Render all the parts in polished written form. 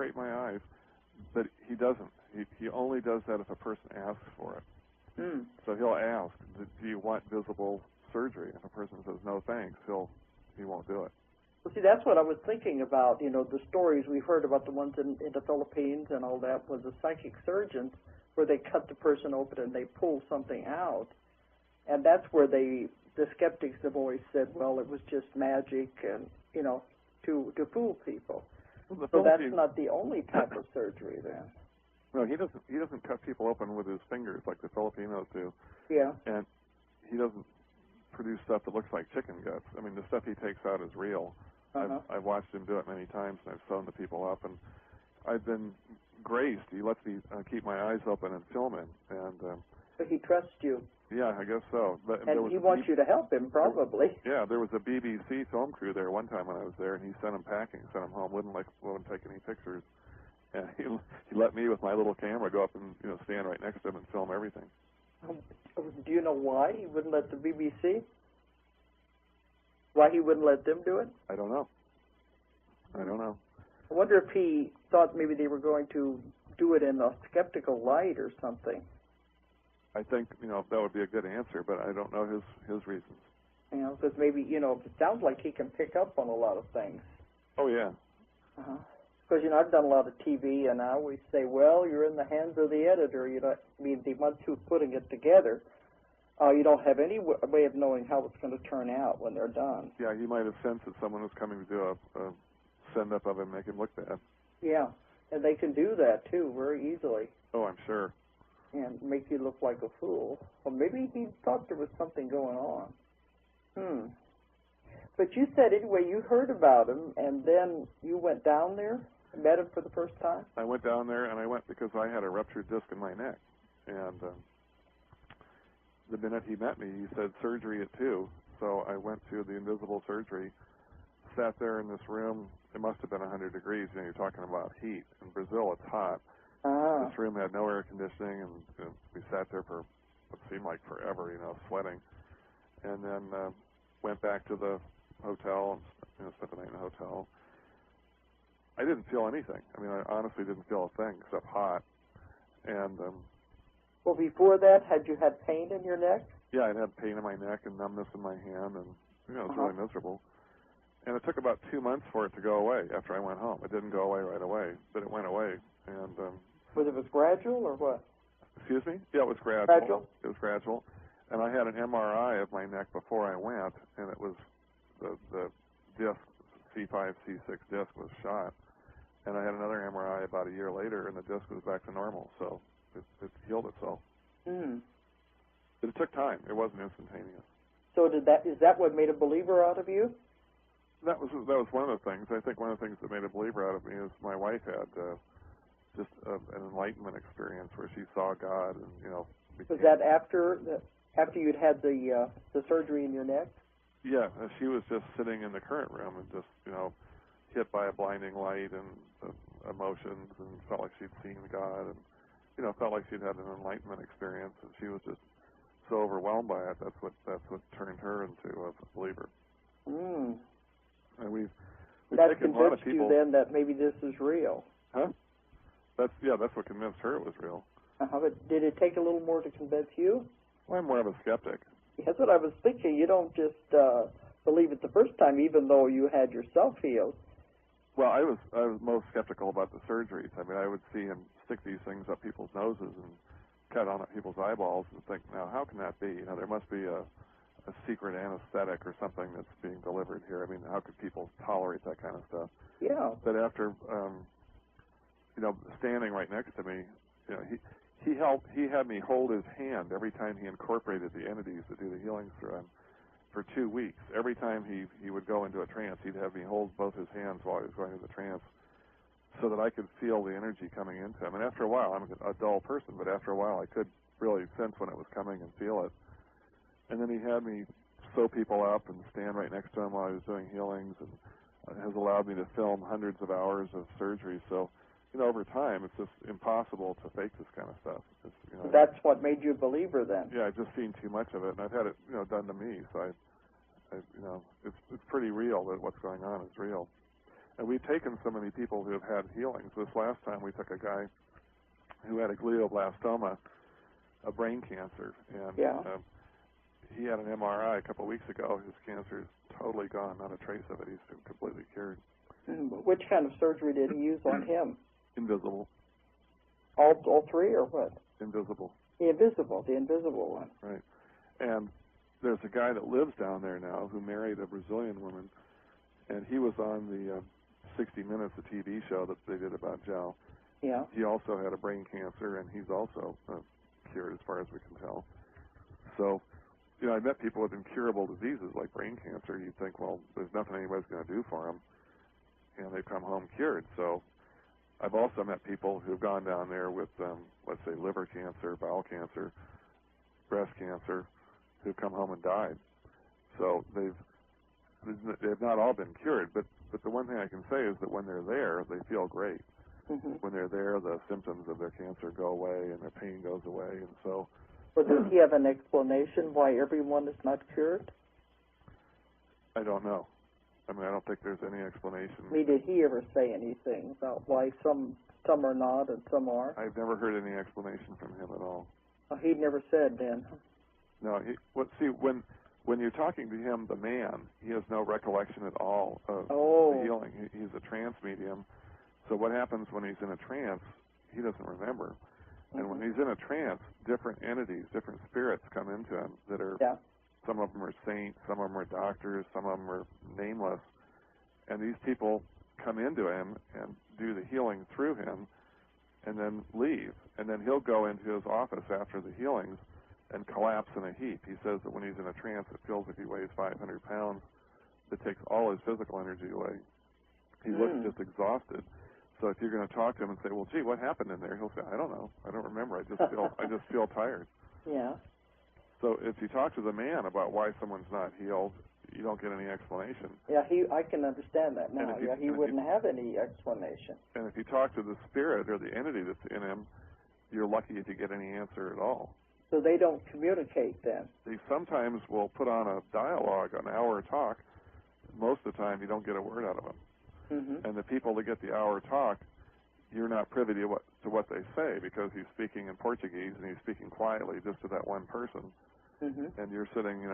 operate my eyes, but he doesn't. He only does that if a person asks for it. So he'll ask, do you want visible surgery? If a person says no thanks, he won't do it. Well, see, that's what I was thinking about. You know, the stories we've heard about, the ones in the Philippines and all that, was the psychic surgeons where they cut the person open and they pull something out. And that's where the skeptics have always said, well, it was just magic and, you know, to fool people. Well, so that's not the only type of surgery then. No, he doesn't cut people open with his fingers like the Filipinos do. Yeah. And he doesn't produce stuff that looks like chicken guts. I mean, the stuff he takes out is real. I've watched him do it many times, and I've sewn the people up, and I've been graced. He lets me keep my eyes open and film him. And so he trusts you. Yeah, I guess so. But and he wants you to help him, probably. Yeah, there was a BBC film crew there one time when I was there, and he sent them packing, sent them home, wouldn't take any pictures. And he let me, with my little camera, go up and stand right next to him and film everything. Do you know why he wouldn't let the BBC? Why he wouldn't let them do it? I don't know. I wonder if he thought maybe they were going to do it in a skeptical light or something. I think, that would be a good answer, but I don't know his reasons. Because maybe, it sounds like he can pick up on a lot of things. Oh, yeah. Because, I've done a lot of TV, and I always say, well, you're in the hands of the editor. The ones who's putting it together. You don't have any way of knowing how it's going to turn out when they're done. Yeah, he might have sensed that someone was coming to do a send-up of him, make him look bad. Yeah, and they can do that, too, very easily. Oh, I'm sure. And make you look like a fool. Or maybe he thought there was something going on. But you said, anyway, you heard about him, and then you went down there and met him for the first time? I went down there, and I went because I had a ruptured disc in my neck. And the minute he met me, he said surgery at 2. So I went to the invisible surgery, sat there in this room. It must have been 100 degrees. You're talking about heat. In Brazil, it's hot. This room had no air conditioning, and we sat there for what seemed like forever, sweating. And then went back to the hotel and spent the night in the hotel. I didn't feel anything. I mean, I honestly didn't feel a thing except hot. And well, before that, had you had pain in your neck? Yeah, I'd had pain in my neck and numbness in my hand, and it was really miserable. And it took about 2 months for it to go away after I went home. It didn't go away right away, but it went away. And was it gradual or what? Excuse me? Yeah, it was gradual. Gradual? It was gradual. And I had an MRI of my neck before I went, and it was the disc, C5, C6 disc was shot. And I had another MRI about a year later, and the disc was back to normal. So it healed itself. But it took time. It wasn't instantaneous. So is that what made a believer out of you? That was one of the things. I think one of the things that made a believer out of me is my wife had just an enlightenment experience where she saw God, and was that after you'd had the surgery in your neck? Yeah, she was just sitting in the current room and just hit by a blinding light and emotions, and felt like she'd seen God, and felt like she'd had an enlightenment experience, and she was just so overwhelmed by it. That's what turned her into a believer. And we've that taken a lot of convinced people. You then that maybe this is real. Huh? That's what convinced her it was real. But did it take a little more to convince you? Well, I'm more of a skeptic. That's what I was thinking. You don't just believe it the first time, even though you had yourself healed. Well, I was most skeptical about the surgeries. I mean, I would see him stick these things up people's noses and cut on at people's eyeballs and think, now, how can that be? There must be a secret anesthetic or something that's being delivered here. I mean, how could people tolerate that kind of stuff? Yeah. But after, standing right next to me, he had me hold his hand every time he incorporated the entities that do the healings through him for 2 weeks. Every time he would go into a trance, he'd have me hold both his hands while he was going into the trance so that I could feel the energy coming into him. And after a while, I'm a dull person, but after a while I could really sense when it was coming and feel it. And then he had me sew people up and stand right next to him while I was doing healings, and has allowed me to film hundreds of hours of surgery. So, over time, it's just impossible to fake this kind of stuff. That's what made you a believer then? Yeah, I've just seen too much of it, and I've had it, done to me. So it's pretty real that what's going on is real. And we've taken so many people who have had healings. This last time we took a guy who had a glioblastoma, a brain cancer, and he had an MRI a couple of weeks ago. His cancer is totally gone, not a trace of it. He's completely cured. Which kind of surgery did he use on him? Invisible. All three, or what? Invisible. The invisible one. Right. And there's a guy that lives down there now who married a Brazilian woman, and he was on the 60 Minutes, a TV show that they did about Joe. Yeah. He also had a brain cancer, and he's also cured as far as we can tell. So, I met people with incurable diseases like brain cancer. You'd think, well, there's nothing anybody's going to do for them, and they've come home cured. So I've also met people who've gone down there with, let's say, liver cancer, bowel cancer, breast cancer, who've come home and died. So they've not all been cured, but the one thing I can say is that when they're there, they feel great. Mm-hmm. When they're there, the symptoms of their cancer go away and their pain goes away, and so. But does he have an explanation why everyone is not cured? I don't know. I mean, I don't think there's any explanation. I mean, did he ever say anything about why some are not and some are? I've never heard any explanation from him at all. Oh, he never said then. No. When you're talking to him, the man, he has no recollection at all of the healing. He's a trance medium. So what happens when he's in a trance, he doesn't remember. And when he's in a trance, different entities, different spirits come into him that are, some of them are saints, some of them are doctors, some of them are nameless. And these people come into him and do the healing through him and then leave. And then he'll go into his office after the healings and collapse in a heap. He says that when he's in a trance, it feels like he weighs 500 pounds. It takes all his physical energy away. He looks just exhausted. So if you're going to talk to him and say, "Well, gee, what happened in there?" He'll say, "I don't know. I don't remember. I just feel tired." Yeah. So if you talk to the man about why someone's not healed, you don't get any explanation. Yeah, I can understand that now. He wouldn't have any explanation. And if you talk to the spirit or the entity that's in him, you're lucky if you get any answer at all. So they don't communicate then? They sometimes will put on a dialogue, an hour talk. Most of the time, you don't get a word out of them. Mm-hmm. And the people that get the hour talk, you're not privy to what they say, because he's speaking in Portuguese and he's speaking quietly just to that one person. Mm-hmm. And you're sitting,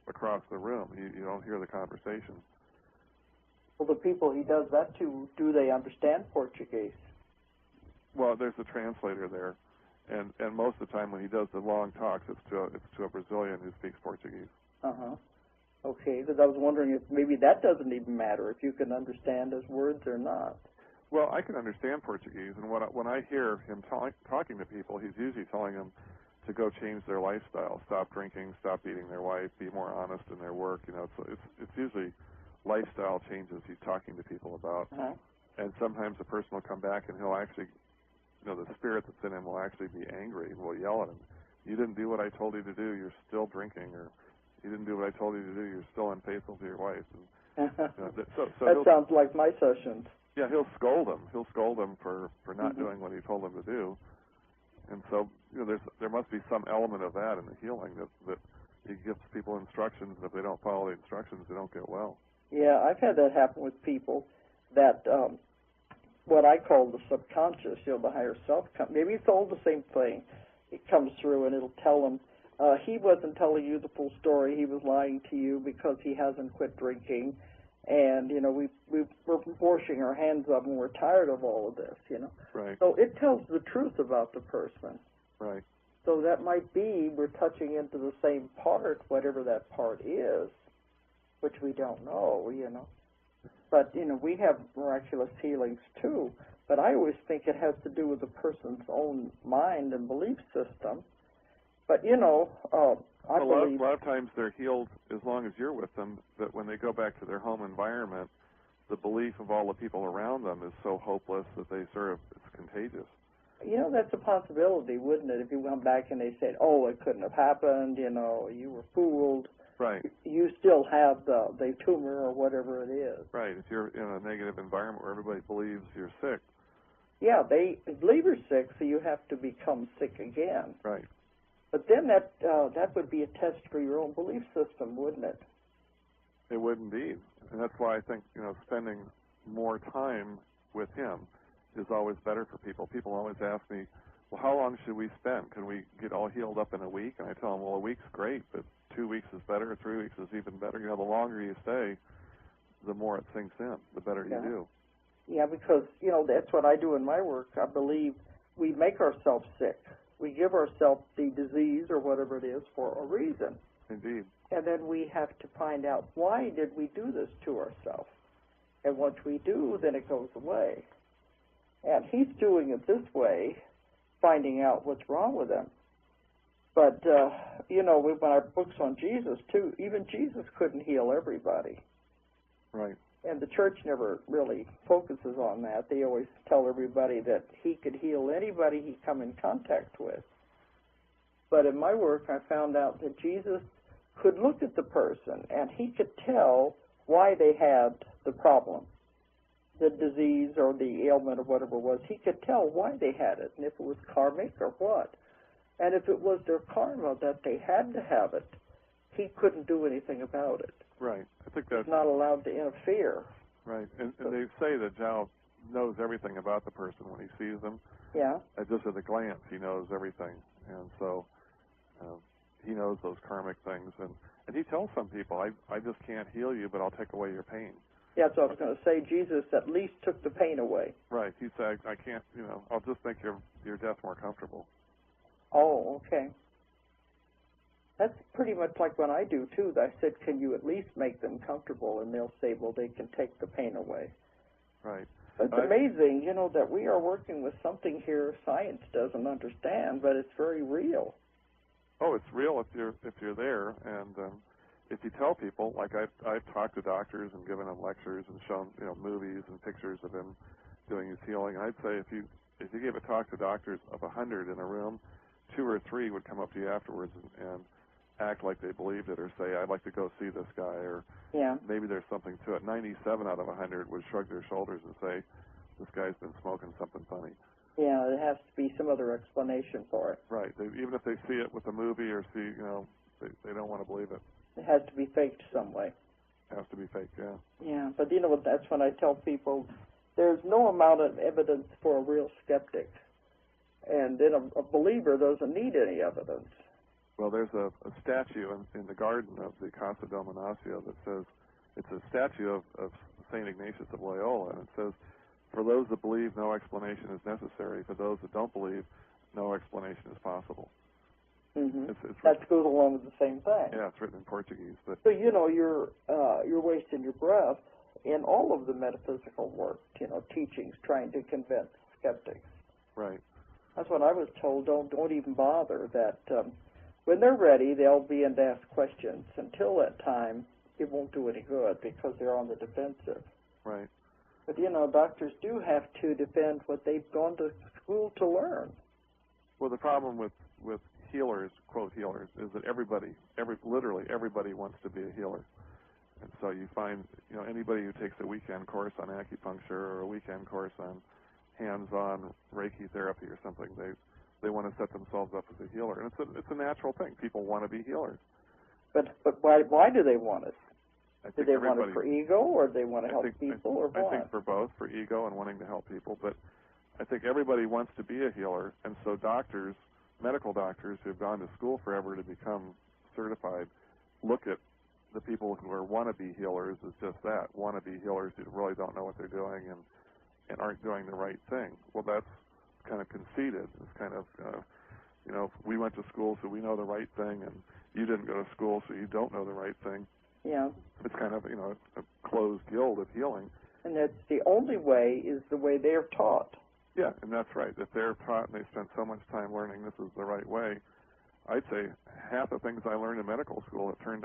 across the room. You don't hear the conversation. Well, the people he does that to, do they understand Portuguese? Well, there's a translator there, and most of the time when he does the long talks, it's to a Brazilian who speaks Portuguese. Uh-huh. Okay, because I was wondering if maybe that doesn't even matter, if you can understand his words or not. Well, I can understand Portuguese, and when I hear him talking to people, he's usually telling them to go change their lifestyle, stop drinking, stop beating their wife, be more honest in their work. So it's usually lifestyle changes he's talking to people about. Uh-huh. And sometimes a person will come back and he'll actually, the spirit that's in him will actually be angry and will yell at him. "You didn't do what I told you to do. You're still drinking," or "You didn't do what I told you to do. You're still unfaithful to your wife." And, that sounds like my sessions. Yeah, he'll scold him. He'll scold him for not doing what he told him to do. And so, there must be some element of that in the healing, that he gives people instructions, and if they don't follow the instructions, they don't get well. Yeah, I've had that happen with people that, what I call the subconscious, the higher self, maybe it's all the same thing. It comes through and it'll tell them, he wasn't telling you the full story. He was lying to you because he hasn't quit drinking. And, we're washing our hands of him, and we're tired of all of this, Right. So it tells the truth about the person. Right. So that might be we're touching into the same part, whatever that part is, which we don't know, But, we have miraculous healings, too. But I always think it has to do with the person's own mind and belief system. But, I believe... A lot of times they're healed as long as you're with them, but when they go back to their home environment, the belief of all the people around them is so hopeless that it's contagious. That's a possibility, wouldn't it? If you went back and they said, "Oh, it couldn't have happened, you were fooled." Right. You still have the tumor or whatever it is. Right. If you're in a negative environment where everybody believes you're sick. Yeah, they believe you're sick, so you have to become sick again. Right. But then that would be a test for your own belief system, wouldn't it? It would indeed. And that's why I think, spending more time with him is always better for people. People always ask me, well, how long should we spend? Can we get all healed up in a week? And I tell them, well, a week's great, but 2 weeks is better, 3 weeks is even better. The longer you stay, the more it sinks in, the better you do. Yeah, because, that's what I do in my work. I believe we make ourselves sick. We give ourselves the disease or whatever it is for a reason. Indeed. And then we have to find out, why did we do this to ourselves? And once we do, then it goes away. And he's doing it this way, finding out what's wrong with him. But, when our books on Jesus, too, even Jesus couldn't heal everybody. Right. And the church never really focuses on that. They always tell everybody that he could heal anybody he come in contact with. But in my work, I found out that Jesus could look at the person, and he could tell why they had the problem, the disease or the ailment or whatever it was. He could tell why they had it, and if it was karmic or what. And if it was their karma that they had to have it, he couldn't do anything about it. Right. I think that's He's not allowed to interfere. Right. And they say that Zhao knows everything about the person when he sees them. Yeah. Just at a glance, he knows everything. And so he knows those karmic things. And he tells some people, I just can't heal you, but I'll take away your pain. Yeah, that's what I was going to say. Jesus at least took the pain away. Right. He said, I can't, I'll just make your death more comfortable. Oh, okay. That's pretty much like what I do, too. I said, can you at least make them comfortable? And they'll say, well, they can take the pain away. Right. It's amazing, that we are working with something here science doesn't understand, but it's very real. Oh, it's real if you're there. And if you tell people, like I've talked to doctors and given them lectures and shown, movies and pictures of him doing his healing. And I'd say if you gave a talk to doctors of 100 in a room, 2 or 3 would come up to you afterwards and act like they believed it, or say, I'd like to go see this guy, or maybe there's something to it. 97 out of 100 would shrug their shoulders and say, this guy's been smoking something funny. Yeah, there has to be some other explanation for it. Right. Even if they see it with a movie or see, they don't want to believe it. It has to be faked some way. It has to be faked, yeah. Yeah, but that's when I tell people, there's no amount of evidence for a real skeptic. And then a believer doesn't need any evidence. Well, there's a statue in the garden of the Casa Dominatio that says, it's a statue of St. Ignatius of Loyola, and it says, for those that believe, no explanation is necessary. For those that don't believe, no explanation is possible. Mm-hmm. That goes along with the same thing. Yeah, it's written in Portuguese. But so, you're wasting your breath in all of the metaphysical work, teachings, trying to convince skeptics. Right. That's what I was told. Don't even bother. That when they're ready, they'll be in to ask questions. Until that time, it won't do any good because they're on the defensive. Right. But, doctors do have to defend what they've gone to school to learn. Well, the problem with healers, quote healers, is that literally everybody wants to be a healer. And so you find, anybody who takes a weekend course on acupuncture or a weekend course on hands-on Reiki therapy or something, they want to set themselves up as a healer. And it's a natural thing. People want to be healers. But why do they want it? Do they want it for ego, or do they want to help people, or what? I think for both, for ego and wanting to help people. But I think everybody wants to be a healer, and so doctors, medical doctors who have gone to school forever to become certified, look at the people who are wannabe healers as just that, wannabe healers who really don't know what they're doing and aren't doing the right thing. Well, that's kind of conceited. It's kind of, we went to school so we know the right thing, and you didn't go to school so you don't know the right thing. Yeah. It's kind of, a closed guild of healing. And that's the only way is the way they're taught. Yeah, and that's right. If they're taught and they spend so much time learning this is the right way, I'd say half the things I learned in medical school have turned